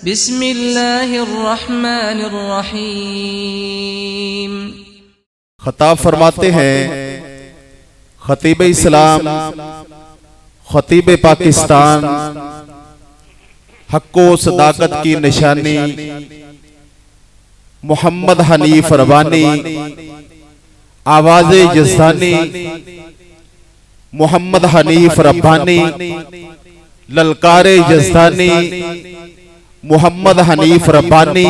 بسم اللہ الرحمن الرحیم۔ خطاب فرماتے ہیں خطیب اسلام، خطیب پاکستان، حق و صداقت کی نشانی محمد حنیف ربانی، آواز یزدانی محمد حنیف ربانی، للکار یزدانی محمد حنیف ربانی،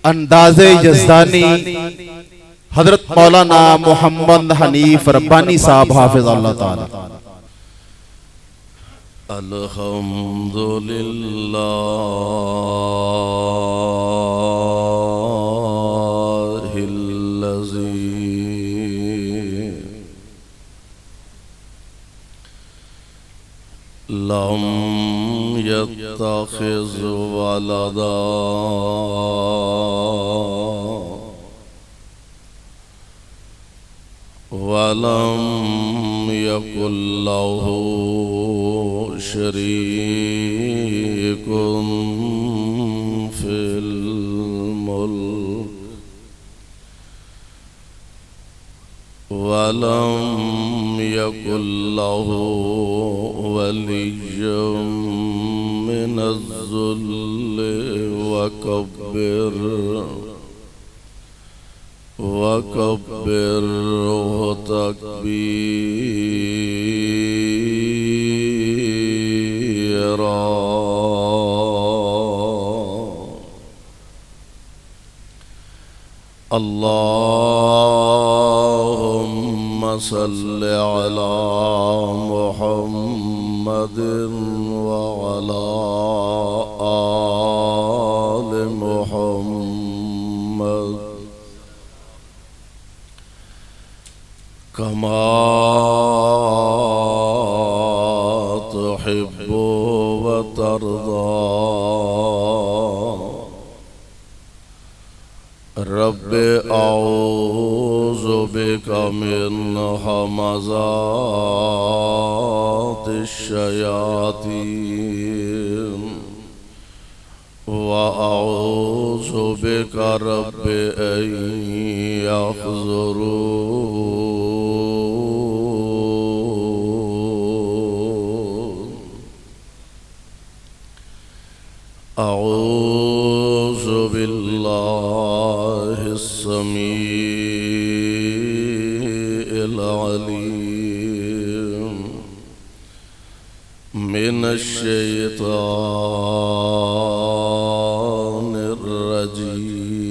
انداز یزدانی حضرت مولانا محمد حنیف ربانی صاحب حافظ اللہ تعالی۔ الحمدللہ الذی لم يتخذ ولدا ولم يكن له شريك في الملك ولم يكن له ولي من الذل وكبره تكبيرا۔ اللهم صل على محمد وعلى آل محمد كما تحب وترضى۔ رب اعوذ بك من همزات الشياطين واعوذ بك رب ان يحضرون۔ اعوذ باللہ السمیع العلیم من الشیطان الرجیم۔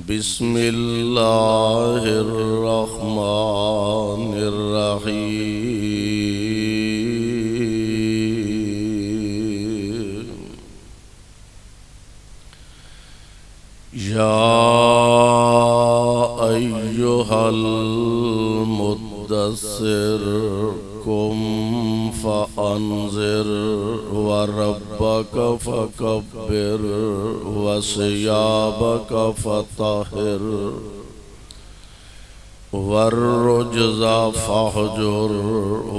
بسم اللہ الرحمن الرحیم۔ یا ایہا المدثر قم فانذر وربک فکبر وثیابک فطہر والرجز فاہجر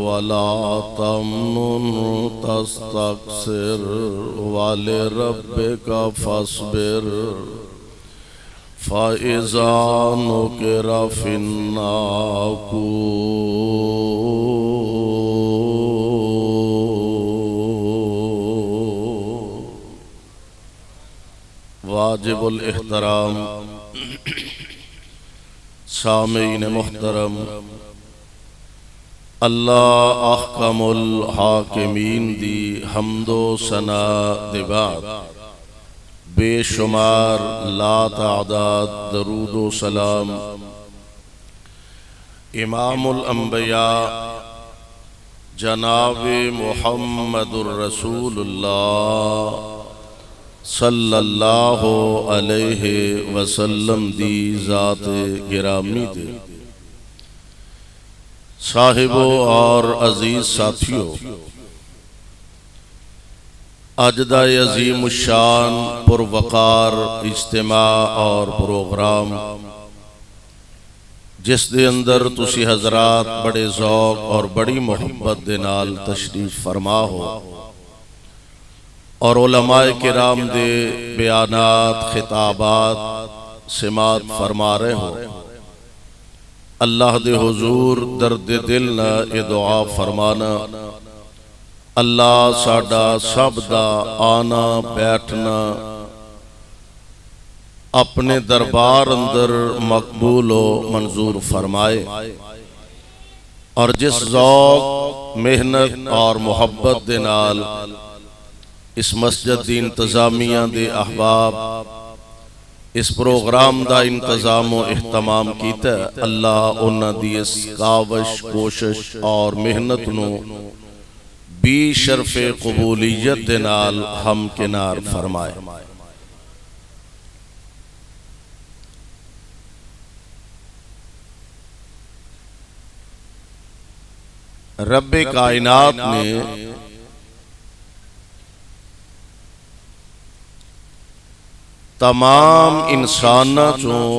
ولا تمنن تستکثر ولربک فاصبر فَإِذَا نُقِرَ فِي النَّاقُورِ۔ واجب الاحترام سامعین محترم، اللہ احکم الحاکمین دی حمد و ثنا دے بعد بے شمار لا تعداد درود و سلام امام الانبیاء جناب محمد الرسول اللہ صلی اللہ علیہ وسلم دی ذات گرامی دے صاحبوں اور عزیز ساتھیوں، اج دا عظیم الشان پروقار اجتماع اور پروگرام جس دے اندر تسی حضرات بڑے ذوق اور بڑی محبت دے نال تشریف فرما ہو، اور علماء کرام دے بیانات خطابات سماعت فرما رہے ہو، اللہ دے حضور درد دل نہ اے دعا فرمانا، اللہ ساڈا سب دا آنا بیٹھنا اپنے دربار اندر مقبول و منظور فرمائے، اور جس ذوق محنت اور محبت دے نال اس مسجد دی انتظامیہ دے احباب اس پروگرام دا انتظام و اہتمام کیتا ہے، اللہ انہاں دی اس کاوش کوشش اور محنت نو بھی شرف قبولیت دے نال ہم کنار فرمائے۔ رب کائنات نے تمام انساناں چوں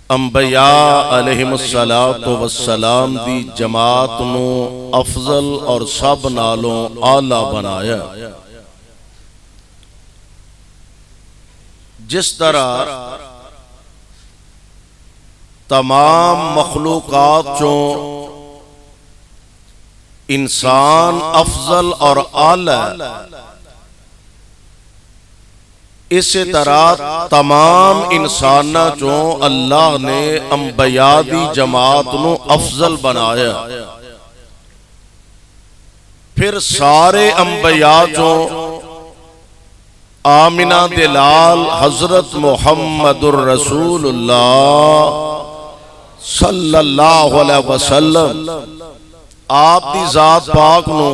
انبیاء علیہم السلام دی جماعت نو افضل اور سب نالوں اعلیٰ بنایا۔ جس طرح تمام مخلوقات چوں انسان افضل اور اعلیٰ، اسی طرح تمام انساناں چوں اللہ نے انبیاء دی جماعت نو افضل بنایا۔ پھر سارے انبیاء چوں آمنہ دلال حضرت محمد الرسول اللہ صلی اللہ علیہ وسلم آپ دی ذات پاک نو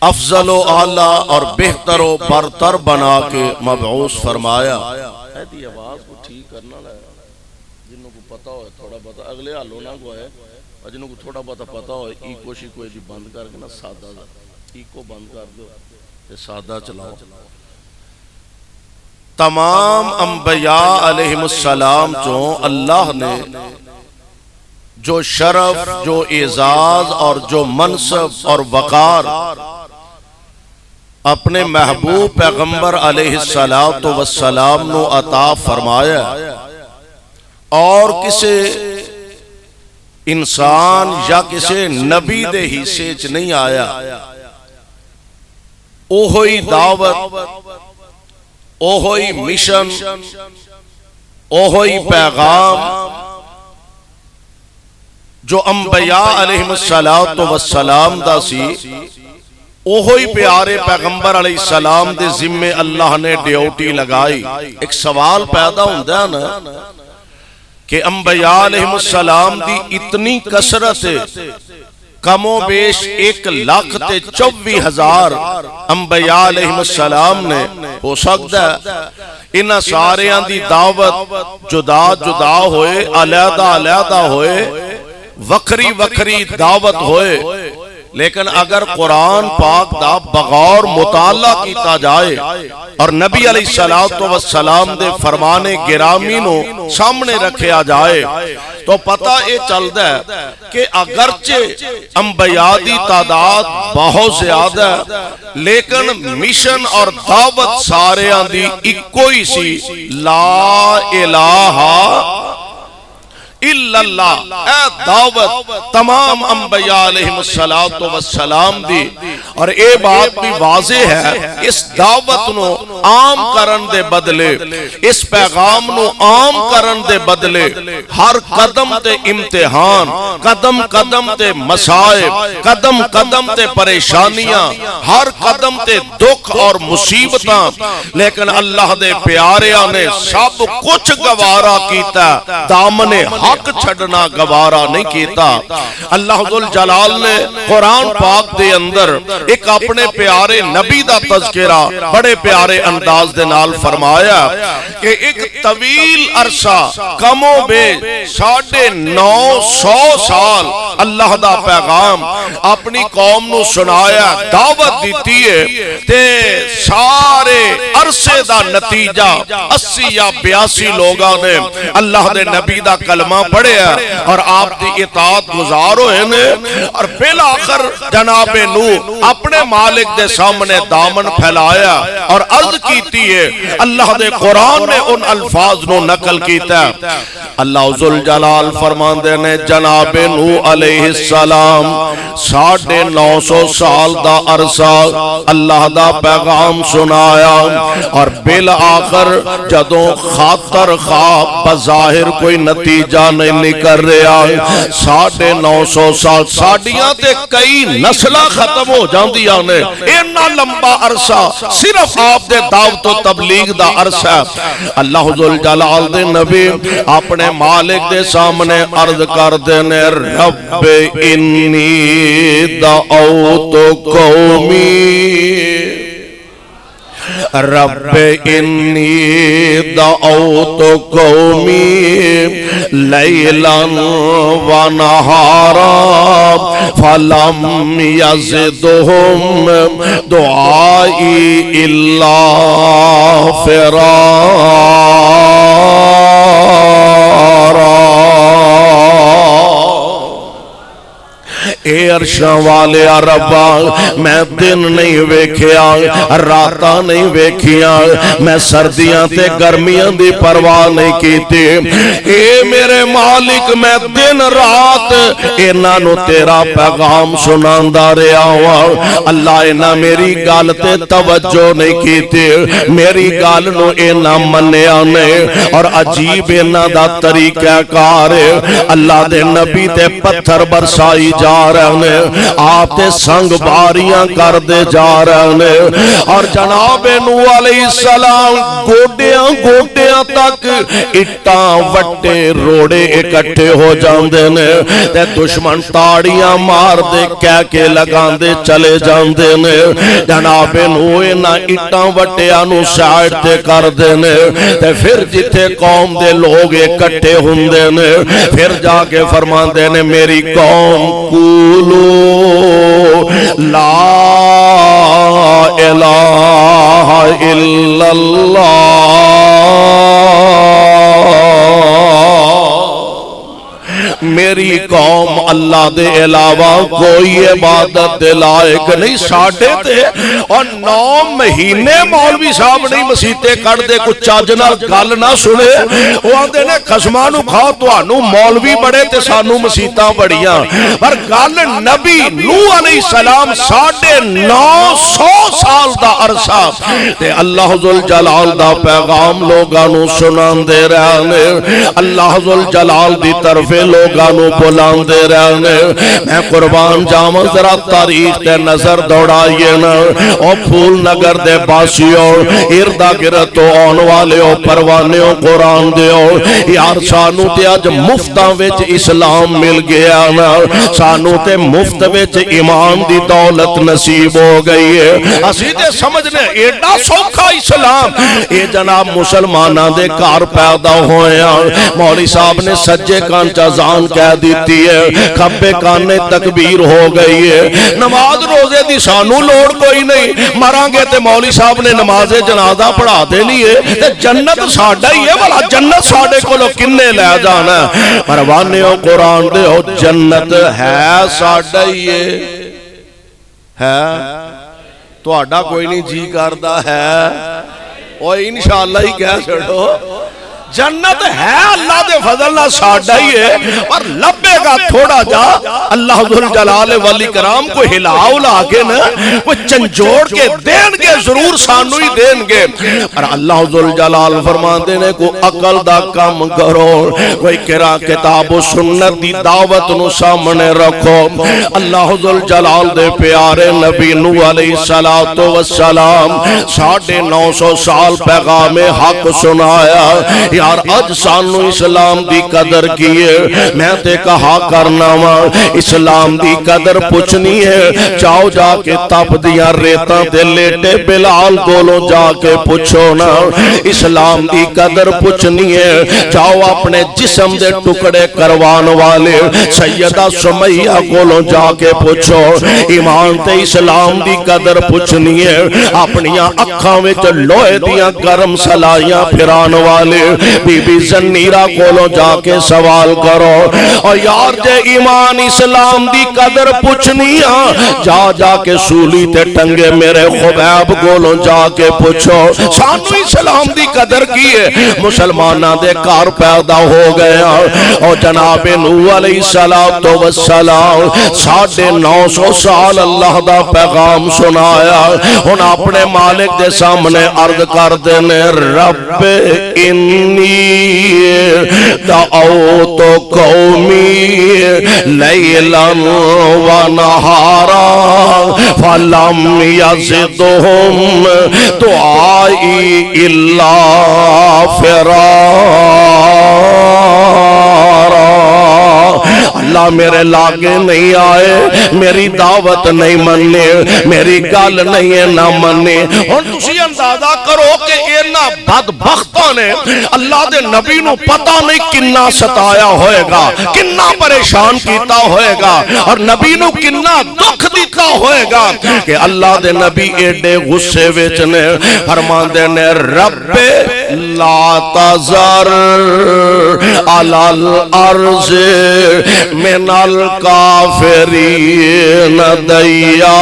افضل و اعلیٰ اور بہتر و برتر بنا کے مبعوث فرمایا۔ ایدی آواز کو ٹھیک کرنا لائے جنہوں کو پتا ہوئے تھوڑا بتا اگلے آلونا کو ہے، جنہوں کو تھوڑا بتا پتا ہوئے ایکو شیکو ایدی بند کر کے نا سادہ ایکو بند کر دو، سادہ چلاؤ۔ تمام انبیاء علیہم السلام چوں اللہ نے جو شرف، جو اعزاز اور جو منصب اور وقار اپنے محبوب پیغمبر علیہ السلام نو عطا فرمایا، اور کسے انسان یا کسے نبی دے حصے چ نہیں آیا۔ اوہی دعوت، اوہی مشن، اوہی پیغام جو انبیاء علیہم السلام دا سی، اوہی پیارے پیغمبر علیہ السلام دے ذمے اللہ نے ڈیوٹی لگائی۔ ایک سوال پیدا ہوندہ ہے نا کہ انبیاء علیہم السلام دی اتنی کثرت ہے، کم و بیش 1,24,000 انبیاء علیہم السلام نے ہو سکتا ہے انہاں ساریاں دی دعوت جدا جدا ہوئے، علیحدہ علیحدہ ہوئے، وکھری وکھری دعوت ہوئے، لیکن اگر قرآن پاک دا بغور مطالعہ کیتا جائے اور نبی علیہ السلام دے فرمان گرامی نو سامنے رکھیا جائے تو پتہ یہ چلتا ہے کہ اگرچہ انبیاء دی تعداد بہت زیادہ ہے، لیکن مشن اور دعوت سارے دی ایکو ہی سی، لا الہ الا اللہ۔ اے دعوت تمام انبیاء علیہم السلام دی، اور اے بات بھی واضح ہے اس دعوت نو عام کرن دے بدلے، اس پیغام نو عام کرن دے بدلے ہر قدم تے امتحان، قدم قدم تے مسائب، قدم قدم تے پریشانیاں، ہر قدم تے دکھ اور مصیبتاں، لیکن اللہ دے پیاریاں نے سب کچھ گوارا کیتا، دامن حق چھڑنا گوارا نہیں کیتا۔ اللہ ذوالجلال نے قرآن پاک دے اندر ایک اپنے پیارے نبی دا تذکرہ بڑے پیارے انداز دے نال فرمایا کہ ایک طویل عرصہ کم و بیش 950 سال اللہ دا پیغام اپنی قوم نو سنایا، دعوت دیتی ہے تے سارے عرصے دا نتیجہ 80 یا 82 لوگاں نے اللہ دے نبی دا کلمہ پڑھیا اور آپ دی اطاعت گزار ہوئے نے، اور بالآخر جناب نوح اپنے مالک دے سامنے دامن پھیلایا اور عرض کیتی ہے۔ اللہ دے قرآن نے ان الفاظ نو نقل کیتا ہے۔ اللہ ذوالجلال فرماندے نے جناب نوح علیہ السلام 950 سال دا عرصہ اللہ دا پیغام سنایا، اور بالآخر جدوں خاطر خواب بظاہر کوئی نتیجہ نہیں نکل رہا، 950 سال ساڈیاں تے کئی نسلہ ختم ہو جاندیاں نے، اینا لمبا عرصہ صرف آپ دے دعوت و تبلیغ دا عرصہ۔ اللہ ذوالجلال دے نبی اپنے مالک دے سامنے عرض کر دینے، رب انی دعوت قومی، رب انی دعوت قومی لیلا و نہارا فلم یزدہم دعائی الا فرارا۔ اے عرشاں والے ربا، میں دن نہیں ویکھیا، راتاں نہیں ویکھیا، میں سردیاں تے گرمیاں دی پرواہ نہیں کیتی، اے میرے مالک میں دن رات انہاں نو تیرا پیغام سناندا رہیا ہوں۔ اللہ انہاں میری گل تے توجہ نہیں کیتی، میری گل نو انہاں منیا نہیں، اور عجیب انہاں دا طریقہ کار اللہ دے نبی تے پتھر برسائی جا رہے ہیں، آپ تے سنگ باریاں کر دے جا رہے ہیں، اور جناب نوح علیہ السلام گوڈیاں گوڈیاں تک اٹاں وٹے روڑے اکٹھے ہو جاندے نے، تے دشمن تاڑیاں مار دے کہہ کے لگان دے چلے جاندے نے۔ جناب نوح نہ اٹاں وٹیاں نو سائڈ تے کر دے نے، تے پھر جتھے قوم دے لوگ اکٹھے ہوندے نے، پھر جا کے فرماندے نے میری قوم قولو لا الہ الا اللہ، میری قوم اللہ دے علاوہ کوئی عبادت دے لائق نہیں۔ ساڑھے تے اور 9 مہینے مولوی صاحب نہیں مسیتے کر دے، کچھ چاجنا گل نہ سنے، وہ آندے نے خسمانو کھاؤ تو آنو مولوی بڑے تے سانو مسیتاں بڑیاں، پر گل نبی نوح علیہ السلام 950 سال دا عرصہ تے اللہ ذوالجلال دا پیغام لوگانو سنان دے رہنے، اللہ ذوالجلال دی طرف لوگانو بلان دے رہنے۔ میں قربان جاواں ذرا تاریخ تے نظر دوڑائیے نا، او پھول نگر دے باسیوں اردہ گرتو آن والے او پروانیوں قرآن دیو، یار سانو تے آج مفتاں وچ اسلام مل گیا نا، سانو تے مفت وچ ایمان دی دولت نصیب ہو گئی ہے، اسی تے سمجھنے ایڈا سوکھا اسلام، اے جناب مسلمانہ دے کار پیدا ہوئے ہیں۔ مولوی صاحب نے سجے کان چازان کہہ دیتی ہے، کھبے کانے تکبیر ہو گئی ہے، نماز روزے دی سانو لوڑ کوئی نہیں، مران گے تے مولوی صاحب نے نماز جنازہ پڑھا دے لیے، تے جنت ساڑھا ہی ہے، بلا جنت ساڑھے کو لو کنے لے جانا ہے، پروانے ہو قرآن دے ہو جنت ہے ساڑھا ہی ہے، تو آڈا کوئی نہیں جی کردہ ہے، اور انشاءاللہ ہی کہہ چھڑو جنت ہے اللہ دے فضل نہ ساڑھا ہی ہے، اور لبے گا تھوڑا جا اللہ ذوالجلال ولی کرام کو ہلاؤ لاکے نا، کوئی چنجوڑ کے دین گے ضرور سانو ہی دین گے، اور اللہ ذوالجلال فرمان دینے کو عقل دا کم کرو، کوئی کرا کتاب و سنت دی دعوت نو سامنے رکھو۔ اللہ ذوالجلال دے پیارے نبی نوح علیہ السلام 950 سال پیغام حق سنایا، یار اج سانو اسلام دی قدر کیے میں تے کہا کرنا وا اسلام دی قدر پوچھنی ہے جاؤ جا کے تپ دیاں ریتاں تے لیٹے بلال کولوں جا کے پوچھو نا اسلام دی قدر پوچھنی ہے جاؤ اپنے جسم دے ٹکڑے کروان والے سیدہ سمیہ کولوں جا کے پوچھو ایمان تے اسلام دی قدر پوچھنی ہے اپنی اکھاں وچ لوہے دیاں گرم سلائیاں پھران والے بی بی زنیرہ کولوں جا کے سوال کرو اور یار جے ایمان اسلام دی قدر پوچھنی جا جا کے سولی تے ٹنگے میرے خبیب کولوں جا کے پوچھو سانو اسلام دی قدر کی ہے مسلمانہ دے کار پیدا ہو گیا اور جناب نوح علیہ السلام 950 سال اللہ دا پیغام سنایا ہن اپنے مالک دے سامنے عرض کر دینے رب انی دعوت قومی لیلا و نہارا فلم یزدہم دعائی الا فرارا اللہ میرے لاگے نہیں آئے میری دعوت نہیں مننے میری گل نہیں ہے نہ مننے اور تسی اندازہ کرو کہ اینا بدبختوں نے اللہ دے نبی نو پتہ نہیں کنا ستایا ہوئے گا کنا پریشان کیتا ہوئے گا اور نبی نو کنا دکھ دیتا ہوئے گا کہ اللہ دے نبی ایڈے غصے وچنے فرمان دے نے رب لا تذر علی الارض من الکافرین دیارا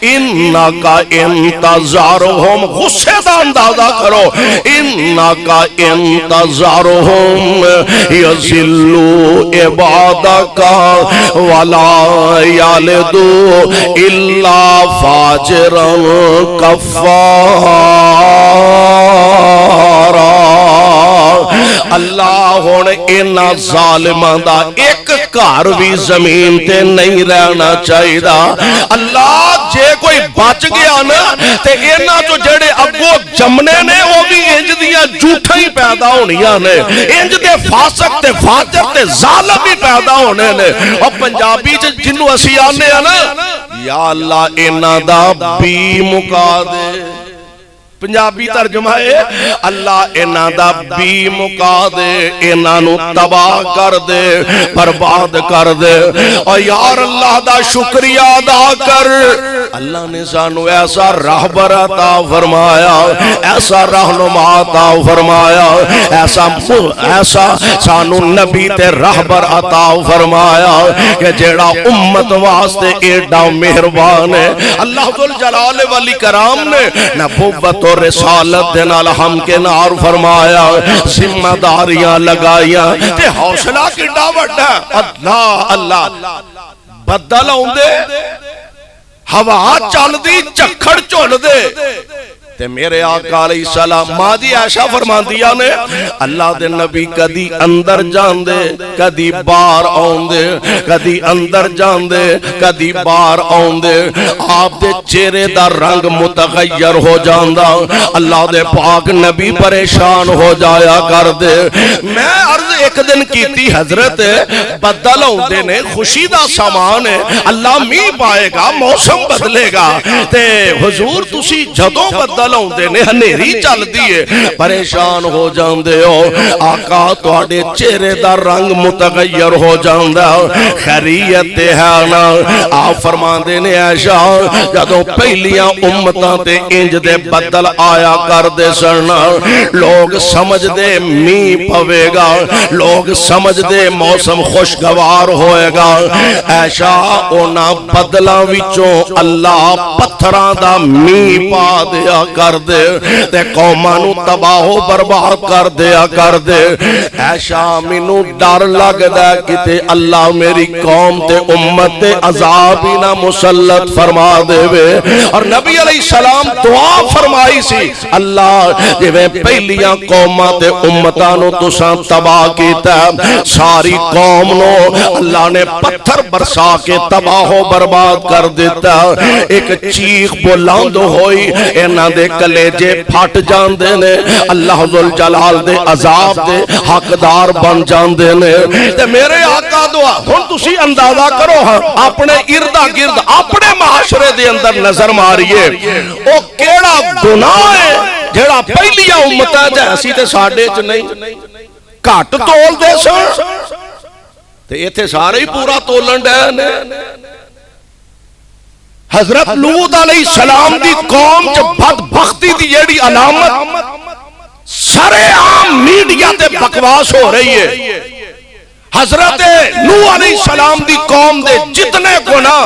انکا انتظارہم غصے دا اندازہ کرو انکا انتظارہم یزلو عبادکا ولا یالدو الا فاجرا کفارا اللہ ہون اینا ظالمان دا ایک کار بھی زمین تے نہیں رہنا چاہی دا اللہ جے کوئی بچ گیا نا تے اینا جو جڑے اگو جمنے نے وہ بھی انج دیا جھوٹا ہی پیدا ہونیا نے انج دے فاسق تے فاجر تے ظالم ہی پیدا ہونے نے اور پنجابی جنو اسی آنے ہیں نا یا اللہ اینا دا بی مکا دے پنجابی ترجمہ ہے اللہ اینا دا بی مکا دے اینا نو تباہ کر دے برباد کر دے اور یار اللہ دا شکریہ ادا کر اللہ نے سانو ایسا راہبر عطا فرمایا ایسا رہنما عطا فرمایا ایسا سانو نبی تے راہبر عطا فرمایا کہ جیڑا امت واسطے ایڈا مہربان ہے اللہ ذوالجلال والاکرام نے نبوت اور رسالت دے نال ہم کے نار فرمایا ذمہ داریاں لگائیاں تے حوصلہ کی ڈاوٹ ہے اللہ اللہ بدل ہوندے ہوا چل دی چکھڑ چول دے تے میرے آقا علیہ السلام مادی عائشہ فرمان دیا نے اللہ دے نبی کدی اندر جان دے کدی بار آن دے کدی اندر جان دے کدی بار آن دے آپ دے چہرے دا رنگ متغیر ہو جان دا اللہ دے پاک نبی پریشان ہو جایا کر دے میں عرض ایک دن کیتی حضرت بدل آن دے نے خوشی دا سامان ہے اللہ می پائے گا موسم بدلے گا تے حضور تسی جدوں بدل ہوندے نے ہنیری چل دیئے پریشان ہو جاندے ہو آقا تواڈے چہرے دا رنگ متغیر ہو جاندا خیریت ہے نا آپ فرماندے نے عائشہ جدوں پہلیاں امتاں تے انج دے بدل آیا کر دے سن لوگ سمجھ دے می پوے گا لوگ سمجھ دے موسم خوشگوار ہوئے گا عائشہ اونا بدلاں وچوں اللہ پتھراں دا می پا دیا کر دے تے قومانو تباہ و برباد کر دیا کر دے عائشہ مینوں ڈر لگ دا کتے اللہ میری قوم تے امت تے عذاب ہی نہ مسلط فرما دے وے اور نبی علیہ السلام دعا فرمائی سی اللہ جویں پہلیاں قوماں تے امتاں نو تساں تباہ کی کیتا ہے، ساری قوم نو اللہ نے پتھر برسا کے تباہ و برباد کر دیتا ہے۔ ایک چیخ بلند ہوئی، انہاں دے کلیجے پھٹ جاندے نے، اللہ ذوالجلال دے عذاب دے حقدار بن جاندے نے۔ تے میرے آقا دعا ہن تسی اندازہ کرو ہاں اپنے اردا گرد اپنے معاشرے دے اندر نظر ماریے، او کیڑا گناہ ہے جڑا پہلیاں امتاں جیسی تے ساڈے چ نہیں، گھٹ تول دے سن تے ایتھے سارے ہی پورا تولن ڈے نے۔ حضرت لوط علیہ السلام دی قوم چ بدبختی دی جیڑی علامت سارے عام میڈیا تے بکواس ہو رہی ہے۔ حضرت نوح علیہ السلام دی قوم دے جتنے گناہ،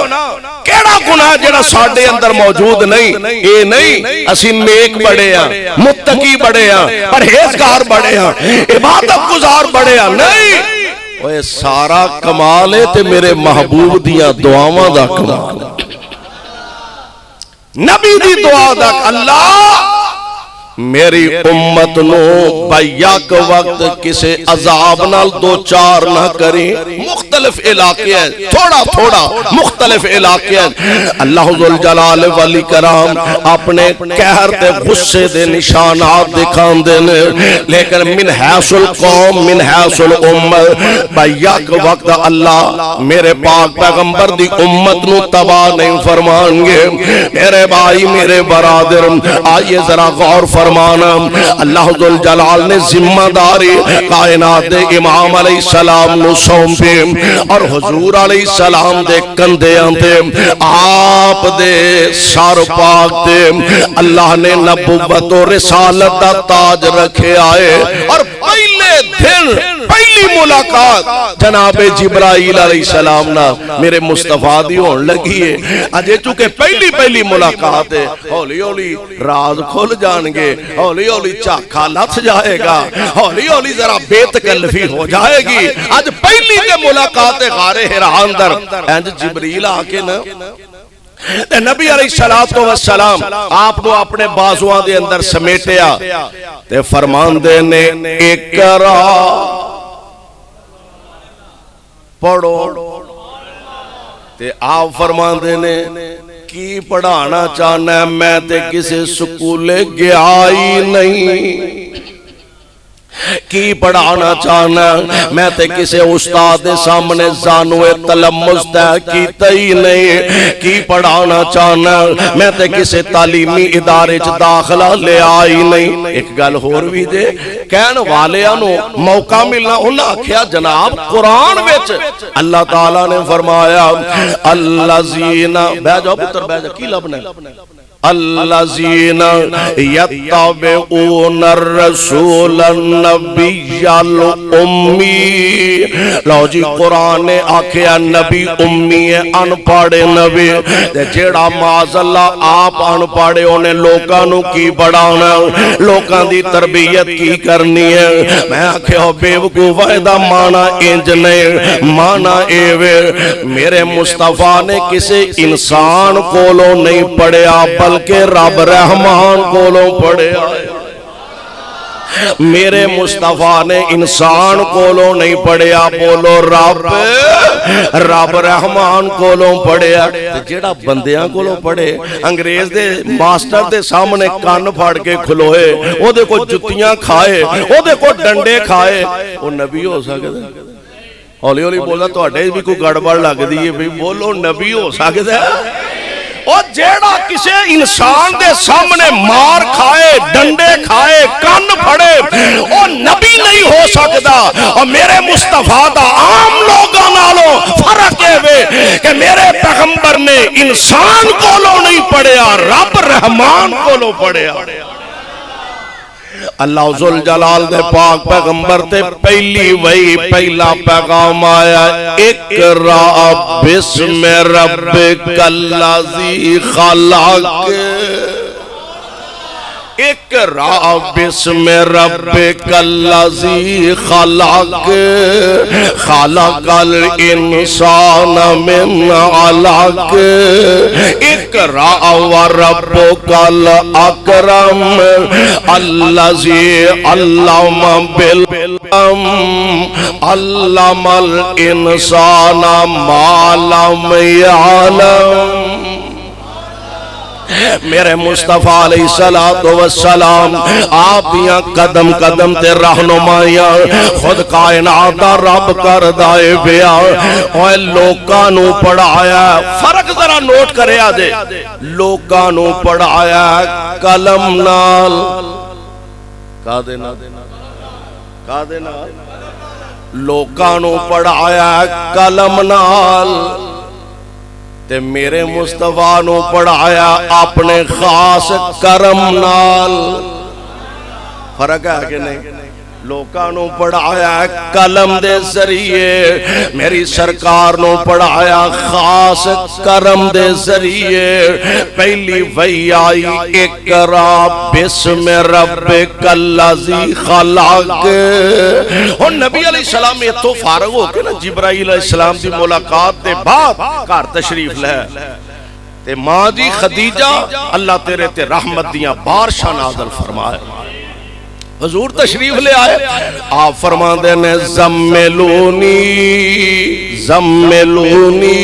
کیڑا گناہ جڑا ساڈے اندر موجود نہیں؟ اے نہیں اسی نیک بڑے ہیں، متقی بڑے ہیں، پرہیزگار بڑے ہیں، عبادت گزار بڑے ہیں، نہیں، اوے سارا کمال ہے تے میرے محبوب دیاں دعاواں دا کمال ہے، نبی دی دعا دا۔ اللہ میری امت نو بیک وقت کسے عذاب نال دو چار نہ کریں، مختلف علاقے ہیں، تھوڑا تھوڑا مختلف علاقے ہیں۔ اللہ ذوالجلال والی کرام اپنے قہر تے غصے دے نشانات دکھان دینے، لیکن من حیث القوم من حیث الامت بیک وقت اللہ میرے پاک پیغمبر دی امت نو تباہ نہیں فرمان گے۔ میرے بھائی میرے برادر آئیے ذرا غور فرمانا، اللہ ذوالجلال نے ذمہ داری کائنات دے امام علیہ السلام نو سونپی اور حضور علیہ السلام دے کندیاں تے آپ دے سر پاک تے اللہ نے نبوت و رسالت دا تاج رکھے آئے، اور پہلے دن پہلی ملاقات جناب جبرائیل علیہ السلام نا میرے مصطفیٰ دی ہون لگی ہے۔ اجے چونکہ پہلی ملاقات ہے، ہولی ہولی راز کھل جان گے، ہولی ہولی چاکھا لتھ جائے گا، ہولی ہولی ذرا بے تکلفی ہو جائے گی۔ آج پہلی کے ملاقات غار حرا اندر انج جبریل آکے نا نبی علیہ السلام آپ کو اپنے بازوان دے اندر سمیٹیا تے فرمان دے نے اقرا پڑھو، تے آپ فرمان دے نے کی پڑھانا چاہنا ہے، میں تے کسے سکولے گیا ہی نہیں، کی پڑھانا چاہنا میں تے کسے استاد سامنے زانوے تلمس تے کیتا ہی نہیں، کی پڑھانا چاہنا میں تے کسے تعلیمی ادارے چ داخلہ لے آئی نہیں۔ ایک گل ہور بھی دے کہن والیاں نو موقع ملنا، انہاں آکھیا جناب قرآن وچ اللہ تعالیٰ نے فرمایا الذین، بیٹھ جاؤ پتر بیٹھ جاؤ، کی لبنا ہے؟ الذین یتبعون الرسول النبی الامی، لو جی قرآن نے آکھیا نبی امی ہے، ان پڑھے نبی، جیڑا معاذ اللہ آپ ان پڑھے انہیں لوکاں نو کی پڑھانا، لوکاں دی تربیت کی کرنی ہے۔ میں آکھیا بے وقوف دا مانا انج نہیں، مانا ایوے میرے مصطفیٰ نے کسے انسان کولو نہیں پڑھیا بلکہ رب رحمان کولوں پڑھے آئے۔ میرے مصطفیٰ نے انسان کولوں نہیں پڑھیا، بولو رب رحمان کولوں پڑھیا۔ جیڑا بندیاں کولوں پڑھے، انگریز دے ماسٹر دے سامنے کان پھاڑ کے کھلوئے، او دے کو جتیاں کھائے، او دے کو ڈنڈے کھائے، وہ نبی ہو سکتا ہے؟ ہولی ہولی بولا تو اٹھے بھی کوئی گڑبڑ لگ دیئے، بولو نبی ہو سکتا ہے؟ اور جیڑا کسے انسان دے سامنے مار کھائے، ڈنڈے کھائے، کان پھڑے، وہ نبی نہیں ہو سکتا۔ اور میرے مصطفیٰ دا عام لوگاں نالوں فرق ہے کہ میرے پیغمبر نے انسان کولوں نہیں پڑھیا، رب رحمان کولوں پڑھیا۔ اللہ ذوالجلال دے پاک پیغمبر تے پہلی وہی پہلا پیغام آیا، اقرا بسم ربک الذی خلق، اقرا بسم ربک الذی خلق خلق الانسان من علق اقرا وربک الاکرم الذی علم بالقلم علم الانسان ما لم یعلم۔ میرے مصطفیٰ علیہ السلام آپ دیاں قدم قدم تے رہنمائیاں خود کائنات دا رب کر دائے بیا اوے لوکاں نو پڑھایا، فرق ذرا نوٹ کرے آجے، لوکاں نو پڑھایا قلم نال، کہا دینا کہا دینا، لوکاں نو پڑھایا قلم نال، تے میرے مصطفیٰ نو پڑھایا اپنے خاص کرم نال۔ فرق ہے کہ نہیں؟ لوکاں نو پڑھایا قلم دے ذریعے، میری سرکار نو پڑھایا خاص کرم دے ذریعے۔ پہلی وحی آئی اقرا بسم ربک الذی خلق۔ اور نبی علیہ السلام یہ تو فارغ ہو کے نا جبرائیل علیہ السلام دی ملاقات دے بعد گھر تشریف لے تے ماں جی خدیجہ اللہ تیرے تے رحمت دیاں بارشاں نازل فرمائے، حضور تشریف لے آئے، آپ فرماندے نے زملونی زملونی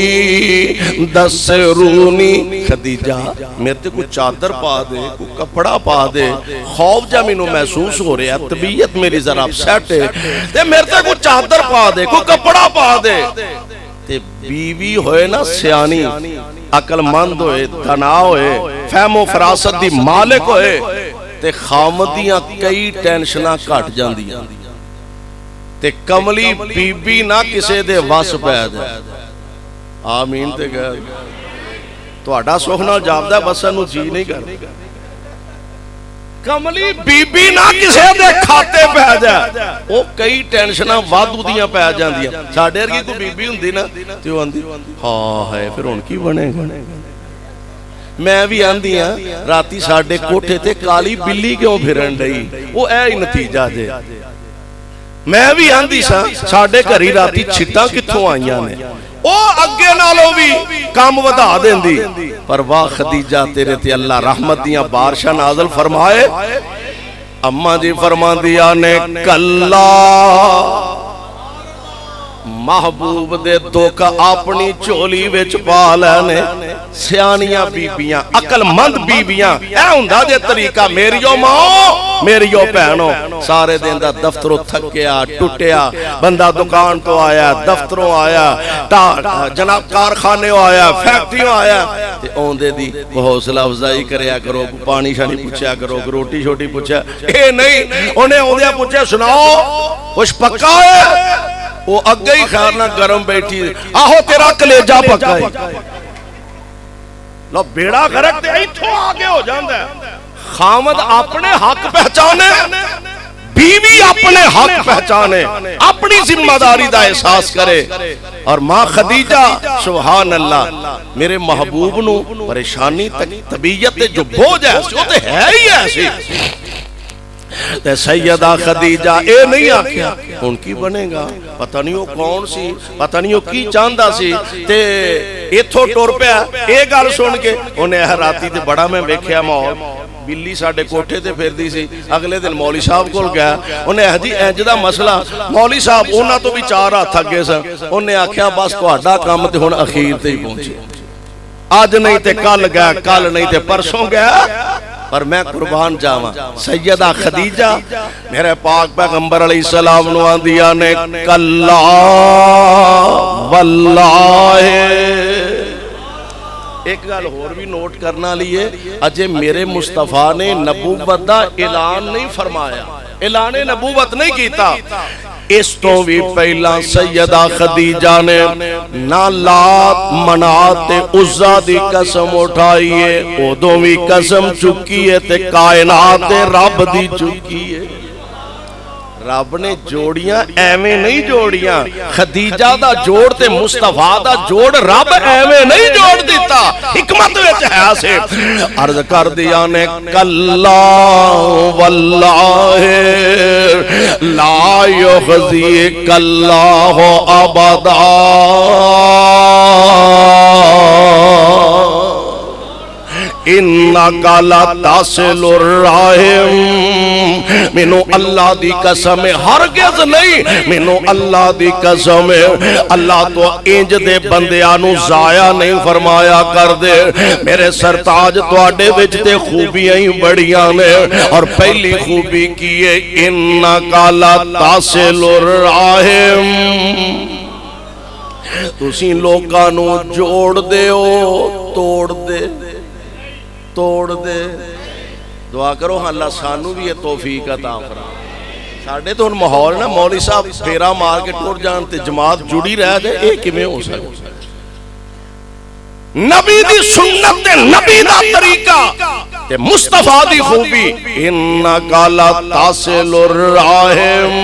دسرونی، خدیجہ میرے تے کوئی چادر پا دے، کوئی کپڑا پا دے، خوف جا مینوں محسوس ہو رہا ہے، طبیعت میری ذرا اپسیٹ ہے، تے میرے تے کوئی چادر پا دے، کوئی کپڑا پا دے۔ تے بیوی ہوئے نا سیانی، عقل مند ہوئے، دانا ہوئے، فہم و فراست دی مالک ہوئے، تے خامدیاں کئی ٹینشناں کٹ جاندیاں، تے کملی بی بی نہ کسے دے وس پہ جائے۔ آمین تے کہہ تو اڈا سوکھنا جابدہ بسا نو جی نہیں کر، کملی بی بی نہ کسے دے کھاتے پہ جائے، وہ کئی ٹینشناں وادو دیاں پہ جاندیاں۔ ساڑھے ارگی کو بی بی ہوندی نا تیو آندی ہاں ہے پھر ان کی بنے گا۔ میں بھی آندھی ہیں راتی ساڑھے کوٹھے تھے کالی بلی کیوں بھرن رہی، وہ اے ہی نتیجہ دے۔ میں بھی آندھی ساڑھے کری راتی چھٹا کتھوں آئیاں نے، او اگے نالو بھی کام ودا دیں دی، پر واہ خدیجہ تیرے تے اللہ رحمت دیاں بارشاں نازل فرمائے۔ اماں جی فرمان دیا نے کلا محبوب دے دھوکا اپنی چولی وچ پا لینے، سیانیاں بیبیاں عقل مند بیبیاں اے ہوندا جے طریقہ میریو ماں میریو بہنوں، سارے دن دا دفتروں تھکیا ٹوٹیا، بندہ دکان تو آیا، دفتروں آیا، جناب کارخانے آیا، فیکٹریوں آیا، تے اوندے دی حوصلہ افزائی کریا کرو، پانی شانی پوچھیا کرو، روٹی شوٹی پوچھیا، اے نہیں انہیں اوندیا پوچھیا سناؤ کچھ پکا ہے، وہ اگے ہی خیرنہ گرم بیٹھی، آہو تیرا کلیجہ پکا ہے، لو بیڑا گھرک دے ایتھو آگے ہو جاندہ ہے۔ خامد اپنے حق پہچانے، بیوی اپنے حق پہچانے، اپنی ذمہ داری دا احساس کرے۔ اور ماں خدیجہ سبحان اللہ میرے محبوب نو پریشانی طبیعت جو بوجھ ہے وہ تو ہے ہی ایسی، تے سیدہ خدیجہ اے نہیں آکھیا ان کی بنے گا، پتہ نہیں وہ کون سی، پتہ نہیں وہ کی چاندہ سی، تے ایتھو ٹور پیا اے گال سن کے انہیں راتی تے بڑا میں ویکھیا ماحول، بلی ساڑھے کوٹھے تے پھر دی سی، اگلے دن مولوی صاحب کول گیا، انہیں جی اینجدہ مسئلہ، مولوی صاحب انہاں تو بھی چار ہاتھ تھک گئے سن، انہیں آکھیا بس تو اڈا کام تے ہن اخیر تے ہی پہنچے، آج نہیں تے کل گیا، کل نہیں تے پرسوں گیا، پر میں قربان جاواں سیدہ خدیجہ میرے پاک پیغمبر علیہ السلام نو آندیا نے کلا واللہ۔ ایک گل اور بھی نوٹ کرنا لیے، اجے میرے مصطفیٰ نے نبوت دا اعلان نہیں فرمایا، اعلان نبوت نہیں کیتا، اس تو بھی پہلا سیدہ خدیجہ نے نہ لات منات عزا دی قسم اٹھائیے، ادوں بھی قسم چکیے تے کائنات رب دی چکیے۔ رب نے جوڑیاں ایویں نہیں جوڑیاں، خدیجہ دا جوڑ تے مصطفیٰ دا جوڑ رب ایویں نہیں جوڑ دیتا، حکمت وچ ہے سے عرض کر دیا نے کلا واللہ لا یخزیک اللہ ابدا انکا لتصل الرحم مینوں اللہ دی قسم ہرگز نہیں مینوں اللہ دی قسم اللہ تو انج دے بندیاں نو ضائع نہیں فرمایا کر دے میرے سرتاج تواڈے وچ تے خوبیاں ہی بڑیاں نے اور پہلی خوبی کی ہے انکا لتصل الرحم تسی لوکاں نو جوڑ دے ہو توڑ دے دعا کرو اللہ سانو بھی یہ توفیق عطا فرمائے ساڈے تو ہن ماحول نا مولوی صاحب پھیرا مار کے ٹر جان تے جماعت جڑی رہ جائے اے کیویں ہو سکدا نبی دی سنت تے نبی دا طریقہ تے مصطفیٰ دی خوبی انکا لتصل الرحم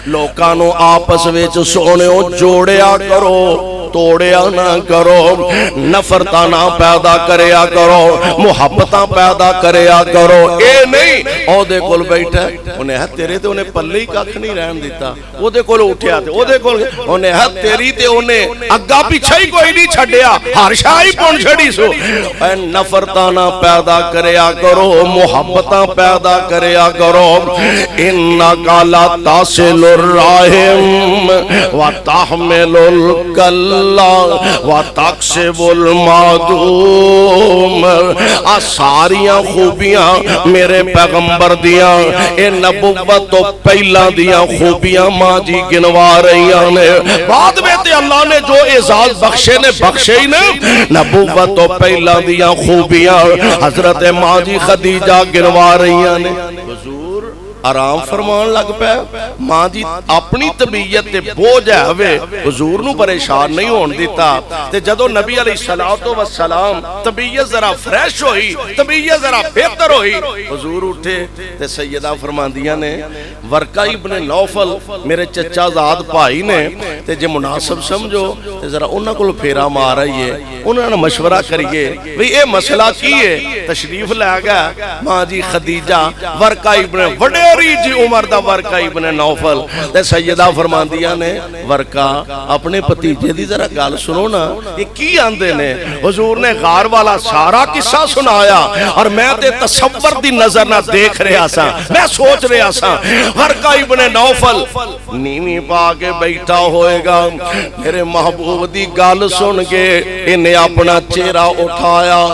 لوکاں نو آپس وچ سونےو جوڑیا کرو توڑیا نہ کرو نفرتاں نہ پیدا کریا کرو محبتاں پیدا کریا کرو اے نہیں او دے کول بیٹھا انہیں ہے تیرے تے انہیں پلے ہی ککھ نہیں رہن دیتا او دے کول اٹھیا تے او دے کول انہیں ہے تیری تے انہیں اگا پیچھے ہی کوئی نہیں چھڈیا ہر شاہی پون چھڑی سو اے نفرتاں نہ پیدا کریا کرو محبتاں پیدا کریا کرو انکا لتصل الرحم وتحمل الکل وَتَقْسِبُ الْمَعْدُومَ ساریاں خوبیاں میرے پیغمبر دیاں اے نبوت تو پہلا دیاں خوبیاں ماں جی گنوا رہیاں نے بعد میں تے اللہ نے جو اعزاز بخشے نے بخشے ہی نے نبوت تو پہلا دیاں خوبیاں حضرت ماں جی خدیجہ گنوا رہیاں نے آرام فرمان لگ پہ ماں جی اپنی طبیعت تے بوجھ ہے ہوئے حضور نو پریشان نہیں ہون دیتا تے جدو نبی علیہ السلام طبیعت ذرا فریش ہوئی طبیعت ذرا بہتر ہوئی حضور اٹھے تے سیدہ فرماندیاں نے ورقہ ابن نوفل میرے چچا زاد بھائی نے تے جے مناسب سمجھو تے ذرا انہاں کو پھیرا مار رہی ہے انہاں نے مشورہ کریے وی اے مسئلہ کی ہے تشریف لے گا ماں جی خدیجہ ورقہ ابن وڈے جی عمر دا ورقہ ابن نوفل تے سیدہ فرماندیاں نے ورقہ اپنے پتیجے دی ذرا گال سنو نا یہ کی آندے نے حضور نے غار والا سارا قصہ سنایا اور میں تے تصور دی نظر نہ دیکھ رہا سا میں سوچ رہا سا ورقہ ابن نوفل نیویں پا کے بیٹھا ہوئے گا میرے محبوب دی گال سن کے انہیں اپنا چہرہ اٹھایا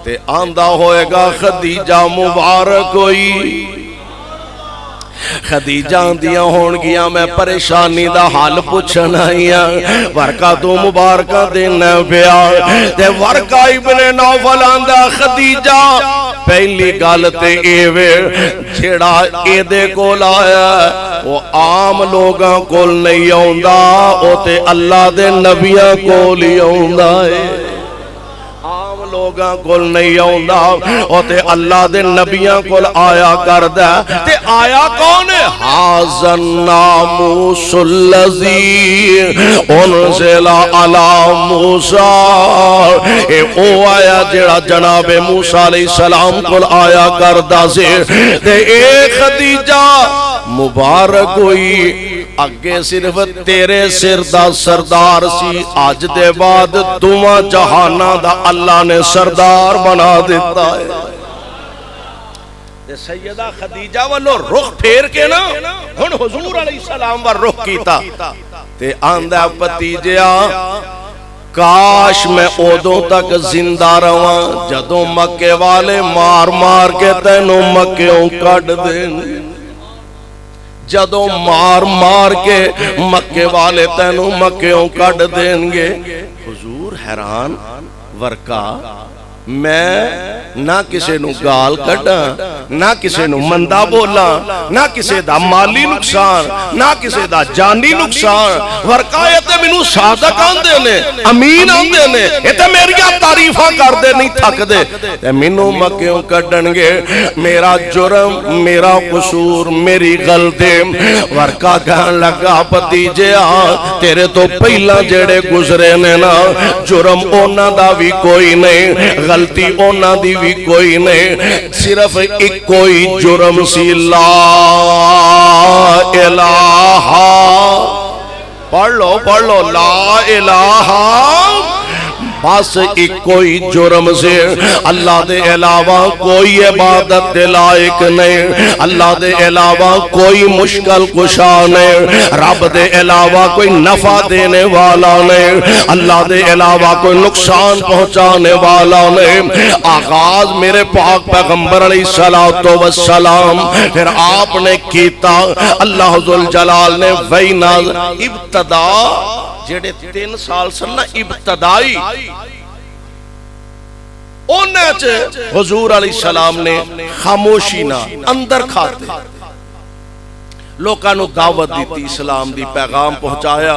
تے آندہ ہوئے گا خدیجہ مبارک ہوئی خدیجہ دیاں ہون گیا میں پریشانی دا حال پوچھنا ہیا ورقہ تو مبارکہ دینا پیا تے ورقہ ابن نوفل آندہ خدیجہ پہلی گالتے ایوے چھڑا ایدے کو لایا وہ عام لوگاں کول نہیں ہوندہ او تے اللہ دے نبیاں کول ہی ہوندہ ہے لوگاں کول نہیں آؤندا او تے اللہ دے نبیاں کول آیا کردا تے آیا کون ہے ھذا الناموس الذی انزل علی موسی اے او آیا جڑا جناب موسی علیہ السلام کول آیا کردا سی تے اے خدیجہ مبارک ہوئی اگے صرف تیرے سر دا سردار سی آج دے بعد دوواں جہانہ دا اللہ نے سردار بنا دیتا ہے سیدہ خدیجہ والو رخ پھیر کے نا ہن حضور علیہ السلام ور رخ کیتا تے آندہ پتیجیا کاش میں اودوں تک زندہ رواں جدوں مکے والے مار مار کے تینوں مکیوں کٹ دیں جدوں مار مار کے مکے والے تینوں مکیوں کٹ دیں گے حضور حیران ورقہ میں نہ کسی نو گال کڈا نہ کسی نو مندا بولا نہ کسی دا مالی نقصان نہ کسی دا جانی نقصان ورکایت مینوں صادق آندے نے امین آندے نے اے تے میریاں تعریفاں کردے نہیں تھک دے تے مینوں مکیوں کڈن گے میرا جرم میرا قصور میری غلطی ورکا کہن لگا بھتیجیا تیرے تو پہلا جڑے گزرے نے نا جرم انہاں دا بھی کوئی نہیں غلطی انہاں دی بھی کوئی نہیں صرف ایک کوئی جرم سی لا الہ پڑھ لو لا الہ بس ایک کوئی جرم سے اللہ دے علاوہ کوئی عبادت دے لائق نہیں اللہ دے علاوہ کوئی مشکل کشا نہیں رب دے علاوہ کوئی نفع دینے والا نہیں اللہ دے علاوہ کوئی نقصان پہنچانے والا نہیں آغاز میرے پاک پیغمبر علیہ السلام پھر آپ نے کیتا اللہ ذوالجلال نے وینا ابتدا جڑے 3 سال سننا ابتدائی انہیں حضور علیہ السلام نے خاموشی نہ اندر کھاتے لوکاں نو دعوت دیتی اسلام دی پیغام پہنچایا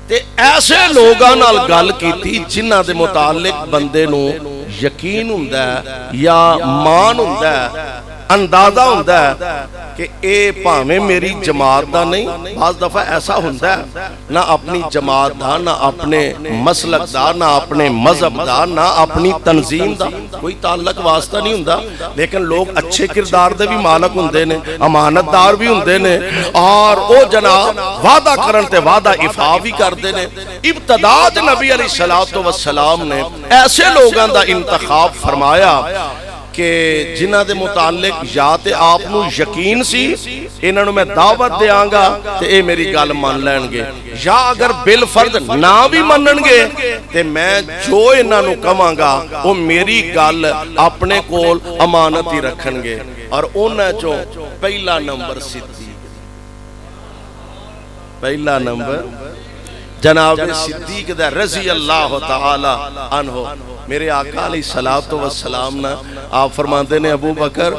تے ایسے لوگاں نال گل کیتی جنہاں دے متعلق بندے نو یقین ہوندا ہے یا مان ہوندا ہے اندازہ ہوندا ہے کہ اے پاویں میری جماعت دا نہیں بعض دفعہ ایسا ہوندا ہے نہ اپنی جماعت دا نہ اپنے مسلک دا نہ اپنے مذہب دا نہ اپنی تنظیم دا کوئی تعلق واسطہ نہیں ہوندا لیکن لوگ اچھے کردار دے بھی مالک ہوندے نے امانت دار بھی ہوندے نے اور او جناب وعدہ کرن تے وعدہ افا بھی کردے نے ابتدا نبی علیہ السلام نے ایسے لوگاں دا انتخاب فرمایا کہ جنہ دے متعلق یا تے آپ نو یقین سی انہاں نو میں دعوت دیاں گا تے اے میری گل مان لین گے یا اگر بالفرض نہ بھی منن گے تے میں جو انہاں نو کہاں گا وہ میری گل اپنے کول امانت ہی رکھن گے اور انہاں چوں پہلا نمبر صدیق پہلا نمبر جناب صدیق دا رضی اللہ تعالی عنہ میرے آقا علیہ السلام نا آپ فرماتے نے ابو بکر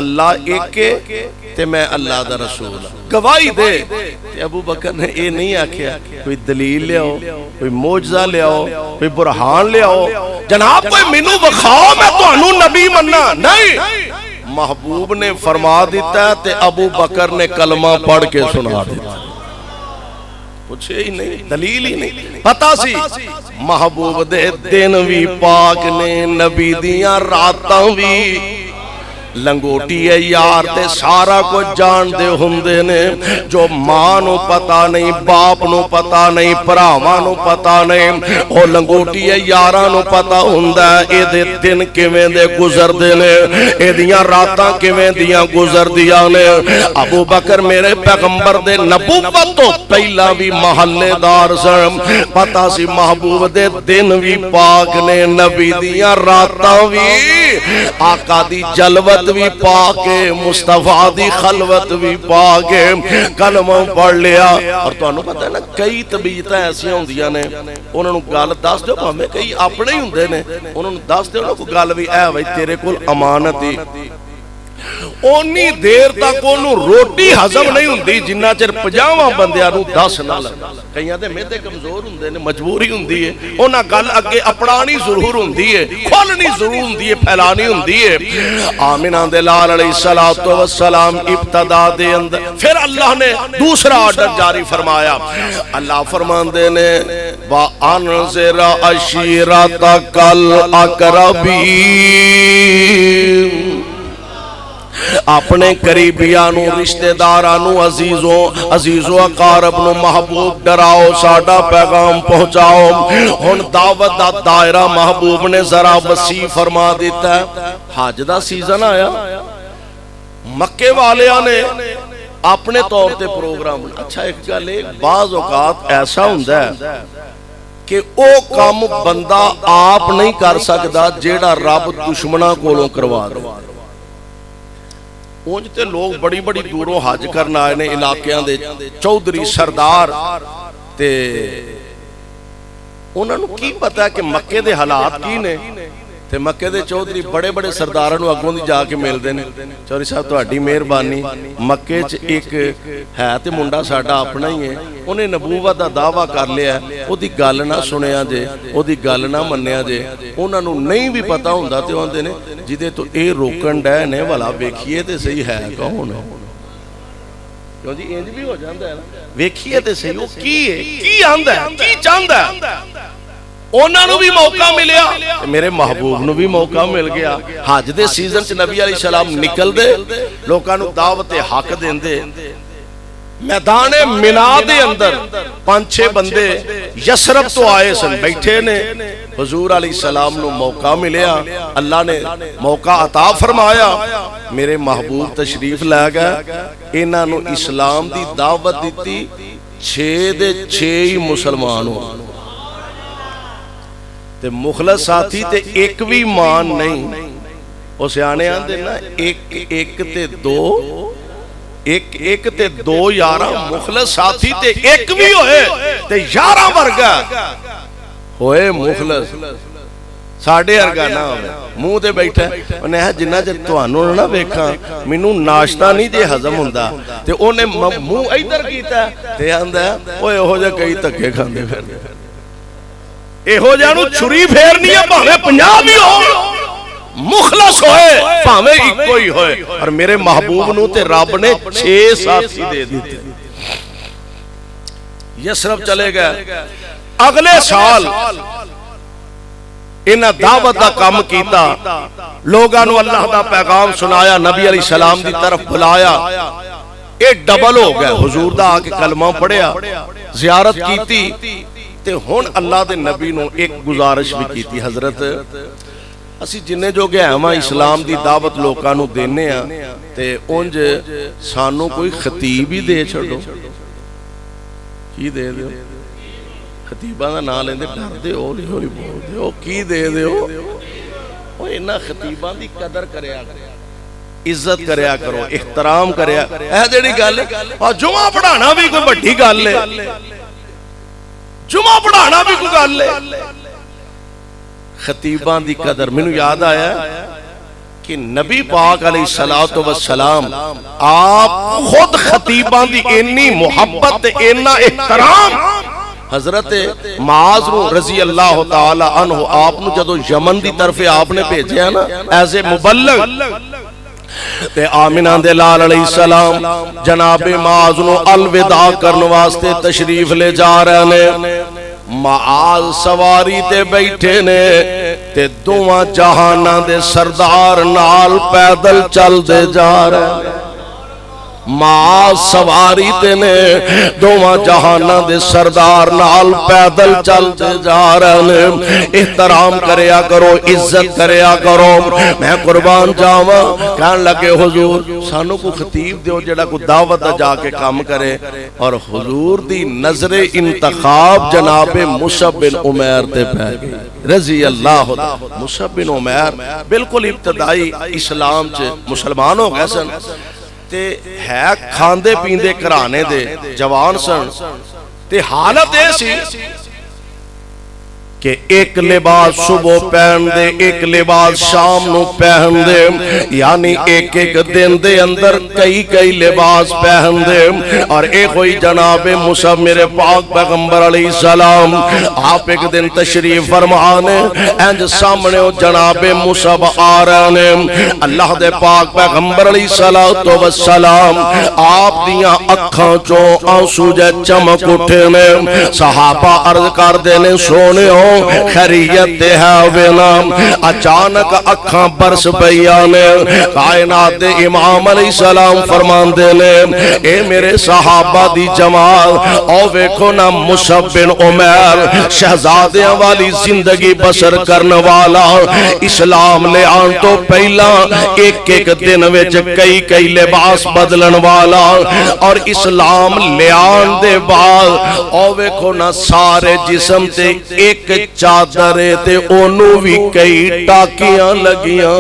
اللہ ایک کے تے میں اللہ دا رسول گواہی دے تے ابو بکر نے اے نہیں آکھیا کوئی دلیل لے آؤ کوئی معجزہ لے آؤ کوئی برہان لے آؤ جناب کوئی مینوں بخاؤ میں تانوں نبی مننا نہیں محبوب نے فرما دیتا تے ابو بکر نے کلمہ پڑھ کے سنا دیتا کچھ ہی نہیں دلیل ہی نہیں پتا سی محبوب دے دن بھی پاک نے نبی دیاں راتاں بھی لنگوٹی ہے یار تے سارا کو جان دے ہوندے نے جو ماں نو پتا نہیں باپ نو پتا نہیں بھراواں نو پتا نہیں او لنگوٹی ہے یاراں نو پتا ہوندا ہے اے دے دن کیویں دے گزردے نے اے دیاں راتاں کیویں دیاں گزردیاں نے ابو بکر میرے پیغمبر دے نبوت تو پہلا بھی محلے دار سن پتا سی محبوب دے دن بھی پاک نے نبی دیاں راتاں بھی آقا دی جلوت بھی پاکے مصطفیٰ دی خلوت بھی پاکے کلمہ پڑھ لیا اور تو انہوں پتہ ہے نا کئی طبیعتیں ایسی ہوندیاں نے انہوں نے گال دس دے ہمیں کئی اپنے ہی ہوندے نے انہوں نے دس دے انہوں کو گال بھی اے بھائی تیرے کول امانت ہی اونی دیر تک انہوں روٹی حضم نہیں ہوندی جنہ چر 50 بندیاں نو 10 نہ لگا کئیاں دے میدے کمزور ہوندے نے مجبوری ہوندی ہے انہاں گل اگے اپڑانی ضرور ہوندی ہے کھولنی ضرور ہوندی ہے پھیلانی ہوندی ہے آمنہ دے لال علیہ السلام ابتدا دے اندر پھر اللہ نے دوسرا آرڈر جاری فرمایا اللہ فرماندے نے وَأَنذِرْ عَشِيرَتَكَ الْأَقْرَبِينَ اپنے قریبیانو رشتہ دارانو عزیزو اقارب نو محبوب ڈراؤ ساڈا پیغام پہنچاؤ ہن دعوت دا دائرہ محبوب نے ذرا وسیع فرما دیتا ہے حج دا سیزن آیا مکے والیاں نے اپنے طور تے پروگرام اچھا ایک گل ہے بعض اوقات ایسا ہوندا ہے کہ او کام بندہ آپ نہیں کر سکدا جیڑا رب دشمناں کولوں کروا دے اونج تے لوگ بڑی بڑی دوروں حج کرنا آئے نے علاقیاں دے چودھری سردار تے انہوں نے کی پتا کہ مکے دے حالات کی نے تے مکے دے چودھری بڑے بڑے سرداراں نوں اگوں دی جا کے ملدے نے چودھری صاحب تہاڈی مہربانی مکے چ ایک ہے تے منڈا ساڈا اپنا ہی ہے انہیں نبوت دا دعویٰ کر لیا ہے او دی گل نہ سنیا جے او دی گل نہ منیا جے انہاں نوں نہیں بھی پتا ہوندا تے اوندے نے جدے تو اے روکن ڈے نے والا ویکھیے تے صحیح ہے کون ہے کیوں جی انج بھی ہو جاندا ہے نا ویکھیے تے صحیح او کی ہے کی آندا ہے کی چاہندا ہے انہاں نوں بھی موقع ملیا میرے محبوب نوں بھی موقع مل گیا حج دے سیزن چ نبی علیہ السلام نکل دے لوکاں نوں دعوت حق دیندے میدان منا دے اندر 5-6 بندے یسرب تو آئے سن بیٹھے نے حضور علیہ السلام نو موقع ملیا اللہ نے موقع عطا فرمایا میرے محبوب تشریف لے گئے انہاں نو اسلام دی دعوت دیتی 6 دے 6 ہی مسلمان ہو تے مخلص ساتھی تے ایک بھی مان نہیں او سیانے آندے نا ایک تے دو ایک تے دو یاراں مخلص ساتھی تے ایک بھی ہوئے تے یاراں ورگا ہوئے مخلص ساڑھے ارگا نہ ہوئے منہ تے بیٹھا ہے انہیں ہے جنہ جب توانوں نہ بیکھاں منوں ناشتہ نہیں جے حضم ہوندہ تے انہیں منہ ایدر کیتا ہے تے آندہ ہے اوہ ہو جا کئی تکے کھاندے پھر اے ہو جانو چھری پھیرنی ہے پاہمیں 50 بھی ہو مخلص ہوئے پاہمیں ایک کوئی ہوئے اور میرے محبوب نو تے رب نے 6 ساتھی دے دیتے یسرب چلے گئے اگلے سال انہاں دعوت دا کام کیتا لوگاں نو اللہ دا پیغام سنایا نبی علیہ السلام دی طرف بلایا اے ڈبل ہو گئے حضور دا آکے کلمہ پڑھیا زیارت کیتی تے ہون اللہ دے نبی نو ایک گزارش بھی کیتی حضرت اسی جنہیں جو گئے ہمیں اسلام دی دعوت لوکاں نو دینے ہیں تے انج سانوں کوئی خطیب ہی دے چھڑو کی دے دے خطیبہ دا نام لیندے ڈر دے ہولی ہولی بول دے ہو کی دے دے ہو وہ انہا خطیبہ دی قدر کریا عزت کریا کرو احترام کریا اے دیڑی گل اور جمعہ پڑھانا بھی کوئی بڑی گل ہے جمعہ پڑھانا بھی کوئی گل ہے خطیبان دی قدر میں نے یاد آیا کہ نبی پاک علیہ السلام آپ خود خطیبان دی انی محبت اینا احترام حضرت معاذ رضی اللہ تعالی عنہ آپ نے جدو یمن دی طرف آپ نے بھیجے ہیں نا ایسے مبلغ تے آمینہ دے لال علیہ السلام جناب معاذ نو الوداع کرنے واسطے تشریف لے جا رہے ہیں معاذ سواری تے بیٹھے نے تے دوواں جہاناں دے سردار نال پیدل چل دے جا رہے ہیں معاذ سواری تے نے دوواں جہاناں دے سردار نال پیدل چل دے جا رہے ہیں احترام کریا کرو عزت کریا کرو میں قربان جاواں کہن لگے حضور سانو کو خطیب دیو جڑا کو دعوت جا کے کام کرے اور حضور دی نظر انتخاب جناب مصعب بن عمیر تے پہ گئی رضی اللہ مصعب بن عمیر بالکل ابتدائی اسلام چے مسلمان ہو گئے سن تے ہے کھاندے پیندے کرانے دے جوان سن تے حالت ایسی کہ ایک لباس صبح پہن دے ایک لباس شام نو پہن دے یعنی ایک دن دے اندر کئی لباس پہن دے اور ایک ہوئی جناب مصعب میرے پاک پیغمبر علیہ السلام آپ ایک دن تشریف فرمانے انج سامنے جناب مصعب آ رہے ہیں اللہ دے پاک پیغمبر علیہ السلام آپ دیاں اکھاں چوں آنسو جے چمک اٹھے نے صحابہ عرض کر دینے سونے ہو خیریت ہے بنام اچانک اکھاں برس بیانے کائنات امام علیہ السلام فرمان دینے اے میرے صحابہ دی جمال او ویکھو نا مصعب بن عمیر شہزادیاں والی زندگی بسر کرنے والا اسلام لے آن تو پہلا ایک دن وچ کئی لباس بدلن والا اور اسلام لے آن دے بعد او ویکھو نا سارے جسم تے ایک چادرے تے اونوں بھی کئی ٹاکیاں لگیاں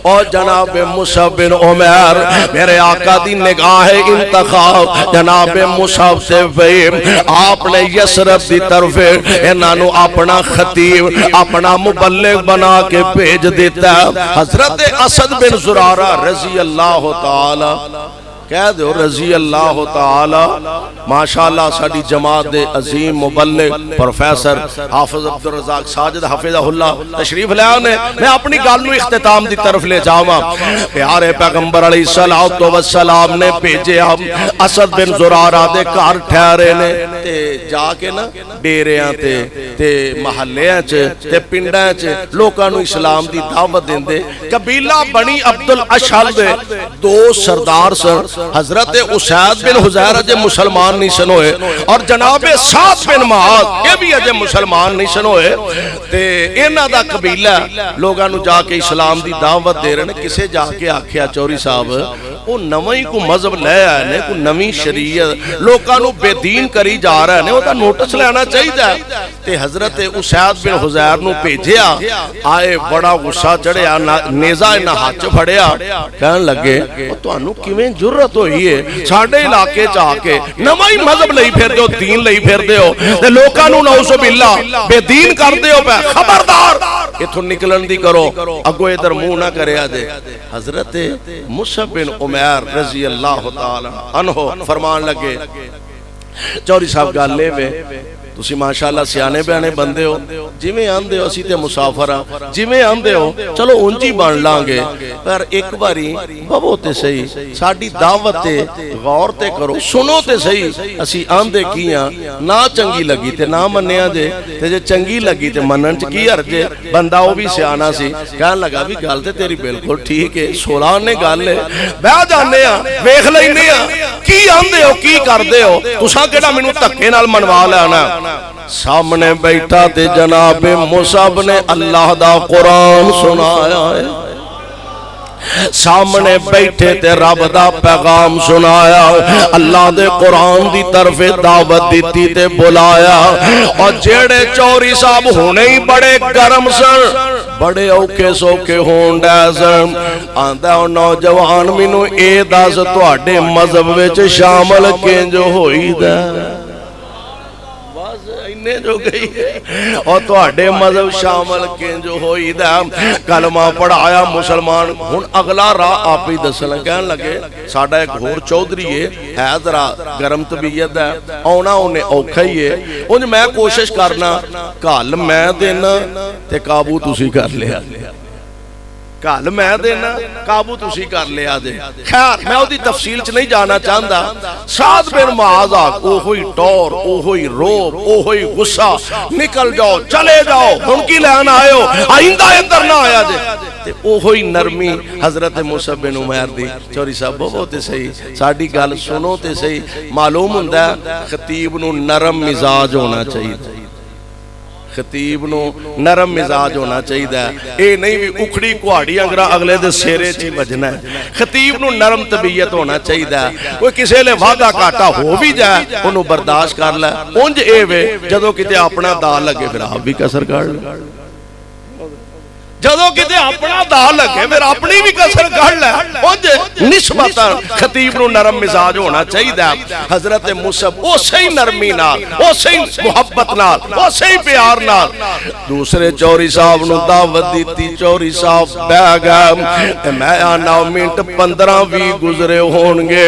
اور جناب مصعب بن عمیر میرے آقا دی نگاہ انتخاب جناب مصعب سے ہوئی آپ نے یسرب دی طرف انہوں اپنا خطیب اپنا مبلغ بنا کے بھیج دیتا ہے حضرت اسد بن زرارہ رضی اللہ تعالی کہہ دو رضی اللہ تعالی ماشاءاللہ ساڑی جماعت دے عظیم مبلغ پروفیسر حافظ عبدالرزاق ساجد حافظہ اللہ تشریف لے آنے میں اپنی گالوں اختتام دی طرف لے جاؤں پیارے پیغمبر علیہ السلام نے بھیجے ہم اسد بن زرارہ دے کار ٹھہرے نے تے جا کے نا ڈیریاں تے محلیاں تے پنڈاں لوکانو اسلام دی دعوت دیں دے قبیلہ بنی عبدالاشہل دے دو سردار سر حضرت اسید بن حزیر اجے مسلمان نہیں سن ہوئے اور جناب سعد بن معاذ یہ بھی اجے مسلمان نہیں سن ہوئے تے انہاں دا قبیلہ لوگاں نو جا کے اسلام دی دعوت دے رہے نے کسے جا کے آکھیا چوری صاحب وہ نویں کو مذہب لے آئے نے کو نویں شریعت لوگاں نو بے دین کری جا رہے نے وہ تا نوٹس لینا چاہیے تے حضرت اسید بن حزیر نو بھیجیا آئے بڑا غصہ چڑھیا نیزہ انہاں ہاتھ پھڑیا کہنے لگے تو انو کیویں جرت ہوئی ہے ساڑھے علاقے چاہ کے نوائی مذہب لئی پھر دے ہو دین لئی پھر دے ہو تے لوکانو نعوذ باللہ بے دین کر دے ہو پہ خبردار اتھو نکلن دی کرو اگو ادھر منہ نہ کرے آجے حضرت مصعب بن عمیر رضی اللہ تعالی عنہ فرمان لگے چوری صاحب گال لے میں تسی ماشاءاللہ سیانے بیانے بندے ہو جی میں آندے ہو اسی تے مسافر ہاں جی میں آندے ہو چلو انجی بان لانگے پر ایک باری بابو تے صحیح ساڑی دعوت تے غور تے کرو سنو تے صحیح اسی آندے کیاں نا چنگی لگی تے نا منیا دے تے جے چنگی لگی تے منن چکی ارجے بندہ ہو بھی سیانا سی کہنے لگا بھی گال تے تیری بالکل ٹھیک ہے سولان نے گال لے بہ جانے ہاں ویکھ لینے ہاں کی آندے ہو کی کر دے ہو تساں کیڑا مینوں تکے نال منوا لینا سامنے بیٹھا تے جناب مصعب نے اللہ دا قرآن سنایا ہے سامنے بیٹھے تے رب دا پیغام سنایا اللہ دے قرآن دی طرف دعوت دیتی تے بلایا اور جیڑے چوری صاحب ہونے ہی بڑے گرم سن بڑے اوکے سوکے ہونڈے سن آندہ نوجوان مینو اے دس تواڈے مذہب وچ شامل کینج ہوئی دے جو گئی اور تو اڈے مذہب شامل کیں جو ہوئی دا کلمہ پڑھایا مسلمان ہن اگلا راہ آپ ہی دسن کہن لگے ساڑھا ایک گھور چودری ہے ذرا گرم طبیعت ہے اونا انہیں اوکھا ہی ہے انہیں میں کوشش کرنا کال میں دینا تے قابو تسی کر لیا کال میں دینا قابو تسی کر لیا دے خیر میں وہ دی تفصیل چ نہیں جانا چاہتا سعد بن معاذ او ہوئی ٹور او ہوئی روب او ہوئی غصہ نکل جاؤ چلے جاؤ ان کی لہن آئے ہو آئندہ ادھر نہ آیا دے او ہوئی نرمی حضرت مصعب بن عمیر دی چوری صاحب بہت صحیح ساڑی گال سنو تے صحیح معلوم ہوندا خطیب نو نرم مزاج ہونا چاہیے خطیب نو نرم مزاج ہونا چاہیے اے نہیں بھی اکھڑی کوہاڑی انگرہ اگلے دے سیرے چی بجنا ہے خطیب نو نرم طبیعت ہونا چاہیے کوئی کسے لے وعدہ کاٹا ہو بھی جائے انہوں برداشت کر لے انج اے وے جدو کتے اپنا دا لگے پھر آپ بھی کسر کر لے جدو کتے اپنا دا لگے پھر اپنی بھی کسر کر لے انج نسبتا خطیب نو نرم مزاج ہونا چاہیے حضرت مصعب او صحیح نرمی نال او صحیح محبت نال او صحیح پیار نال دوسرے چوری صاحب نو دعوت دیتی چوری صاحب بہ گئے میں آنا منٹ 15 بھی گزرے ہونگے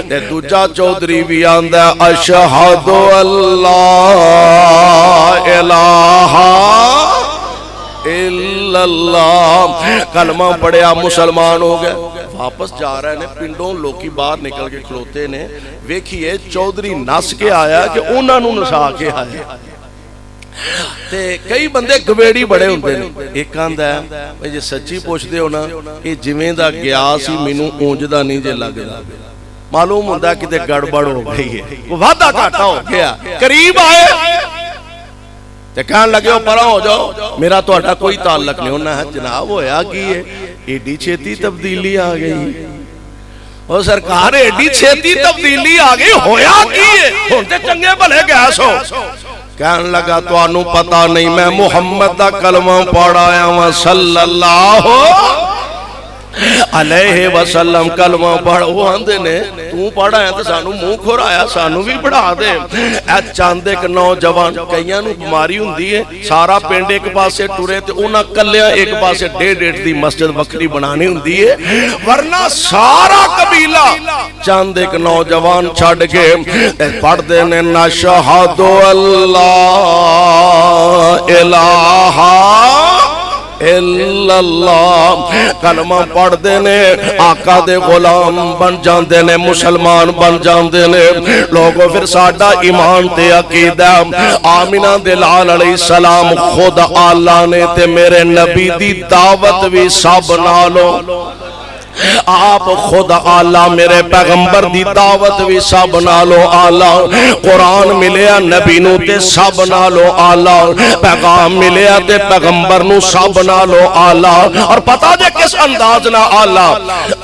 تے دوجا چودری بھی آندہ اشہد اللہ الہ اللہ کلمہ پڑھیا مسلمان ہو گئے واپس جا رہے ہیں پنڈوں لوکی باہر نکل کے کھلوتے نے ویکھئے چودری نس کے آیا کہ انہاں نو نسا کے آیا تے کئی بندے گویڑی بڑے ہوندے نے ایک آندہ ہے جے سچی پوچھ دے ہونا کہ جویں دا گیا سی مینوں اونجدا نہیں جے لگ دا معلوم ہوندا کہ تے گڑبڑ ہو گئی ہے وعدہ گھاٹا ہو گیا قریب آئے تے کہنے لگے ہو پرا ہو جاؤ میرا تو اٹھا کوئی تعلق نہیں ہونا ہے جناب ہویا کی ہے ایڈی چھیتی تبدیلی آگئی اور سرکار ایڈی چھیتی تبدیلی آگئی ہویا کی ہے ہوتے چنگے بلے گیس ہو کہنے لگا تو انو پتا نہیں میں محمد دا کلمہ پڑھایا ہوں صلی اللہ علیہ وسلم کلمہ پڑھ وہ آندے نے تو پڑھا ہے تو سانو منہ کھرایا سانو بھی پڑھا دے اے چاند ایک نوجوان کئیاں نو بیماری ہوندی ہے سارا پنڈ ایک پاسے ٹرے تے انہاں کلیا ایک پاسے ڈیڑھ دی مسجد وکری بنانی ہوندی ہے ورنہ سارا قبیلہ چاند ایک نوجوان چھڑ کے پڑھ دے نے نشہد اللہ الہ الا اللہ کلمہ پڑھ دے نے آقا دے غلام بن جاندے نے مسلمان بن جاندے نے لوگوں پھر ساڈا ایمان تے عقیدہ آمینہ دے لال علیہ السلام خود اللہ نے تے میرے نبی دی دعوت بھی سب نالو آپ خود آلہ میرے پیغمبر دی دعوت بھی سب نالو آلہ قرآن ملیا نبی نو تے سب نالو آلہ پیغام ملیا تے پیغمبر نو سب نالو آلہ اور پتا جے کس انداز نہ آلہ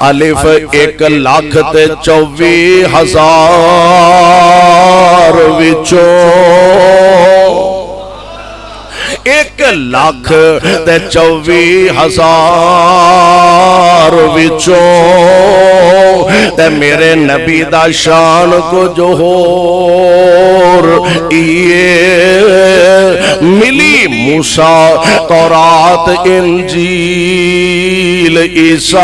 الف 1,24,000 وچوں 1,24,000 وچوں تے میرے نبی دا شان کو جو ہور ملی موسیٰ تورات انجیل عیسیٰ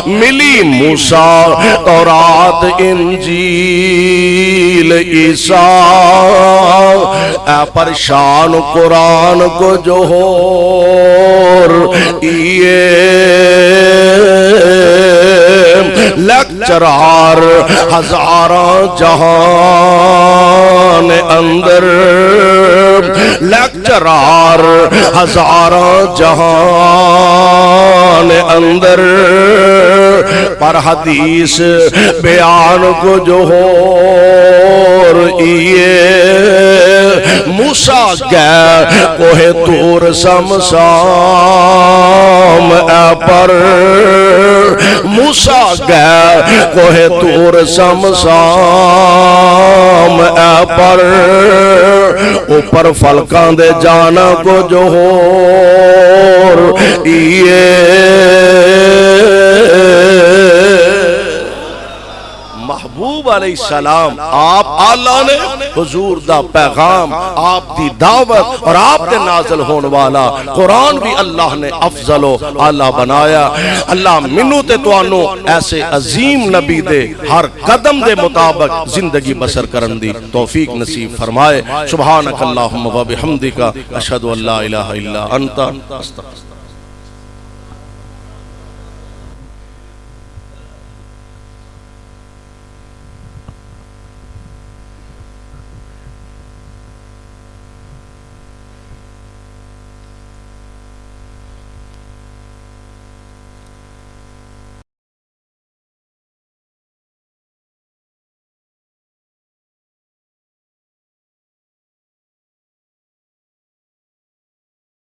ملی موسیٰ تورات انجیل عیسیٰ اے پر شان قرآن کو جو ہور لیکچرار ہزاراں جہان اندر لیکچرار ہزاراں جہان اندر پر حدیث بیان کو جو ہور موسیٰ گئے کوہ طور سمسام اے پر موسیٰ گئے کوہ طور سمسام اے پر اوپر فلکان دے جانا کو جو ہور محبوب علیہ السلام آپ اللہ نے حضور دا پیغام آپ دی دعوت اور آپ دے نازل ہون والا قرآن بھی اللہ نے افضل و اعلیٰ بنایا اللہ منو تے توانو ایسے عظیم نبی دے ہر قدم دے مطابق زندگی بسر کرن دی توفیق نصیب فرمائے سبحانک اللہم و بحمدک اشہدو ان لا الہ الا انت استغفرک